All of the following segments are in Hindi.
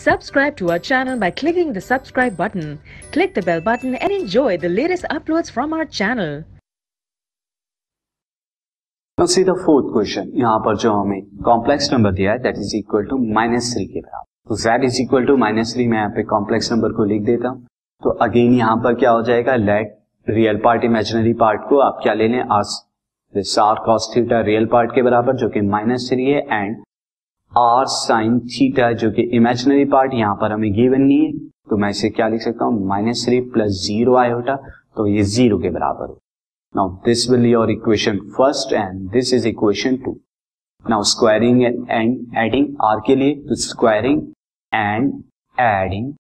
Subscribe to our channel by clicking the subscribe button. Click the bell button and enjoy the latest uploads from our channel. Now see the fourth question. यहाँ पर जो हमें कॉम्प्लेक्स नंबर दिया है दैट इज इक्वल टू -3 के बराबर. तो z इज इक्वल टू -3 मैं यहाँ पे कॉम्प्लेक्स नंबर को लिख देता हूँ. तो अगेन यहाँ पर क्या हो जाएगा, let real part imaginary part को आप क्या ले लें, R cos theta real part के बराबर जो कि -3 है, एंड आर साइन थीटा जो कि इमेजिनरी पार्ट यहाँ पर हमें गिवन नहीं है, तो मैं इसे क्या लिख सकता हूँ, -3 + 0 आयोटा, तो ये 0 के बराबर हो. Now this will be your equation first and this is equation 2. Now squaring and adding r के लिए, तो squaring and adding,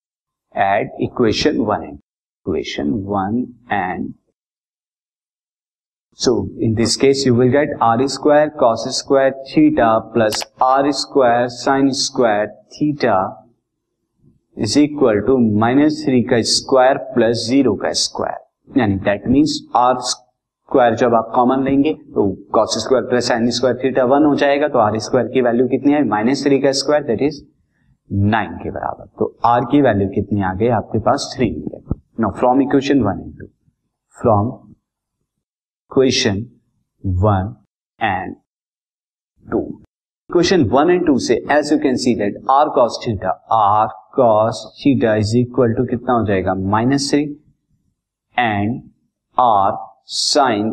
add equation 1 and so in this case you will get r square cos square theta plus r square sin square theta is equal to -3 का स्क्वायर प्लस 0 का स्क्वायर, यानी दैट मीन्स r स्क्वायर जब आप कॉमन लेंगे तो cos square plus sin square theta 1 हो जाएगा, तो r स्क्वायर की वैल्यू कितनी है, -3 का स्क्वायर दैट इज 9 के बराबर. तो r की वैल्यू कितनी आ गई आपके पास, 3 मिलेगा. Now from equation 1 and 2, from equation 1 and 2, equation 1 and 2 से as you can see that r cos theta is equal to कितना हो जाएगा, -3 and r sine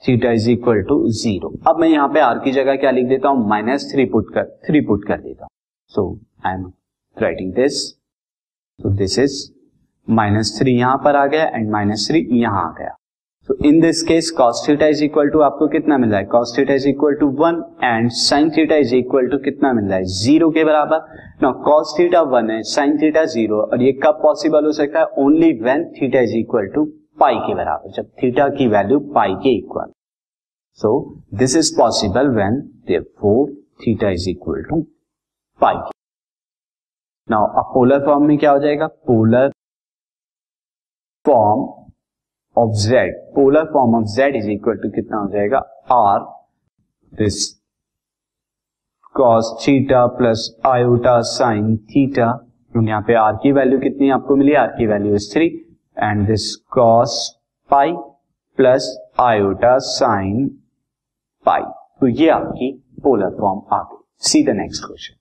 theta is equal to 0. अब मैं यहाँ पे r की जगह क्या लिख देता हूं, -3 पुट कर देता हूं. So I am writing this, so this is -3 यहां पर आ गया एंड -3 यहां आ गया. So in this case cos theta is equal to आपको कितना मिल रहा है, cos theta is equal to 1 and sin theta is equal to कितना मिल रहा है, 0 के बराबर. नाउ cos थीटा 1 है, sin थीटा 0, और ये कब पॉसिबल हो सकता है, only when theta is equal to pi के बराबर, जब थीटा की वैल्यू पाई के equal. So this is possible when therefore theta is equal to pi. Now अब पोलर फॉर्म में क्या हो जाएगा, polar form of z is equal to कितना हो जाएगा, r this cos theta plus iota sin theta. यहाँ पे r की वैल्यू कितनी आपको मिली, r की value is 3 and this cos pi plus iota sin पाई. तो ये आपकी पोलर फॉर्म आ गई. See the next question.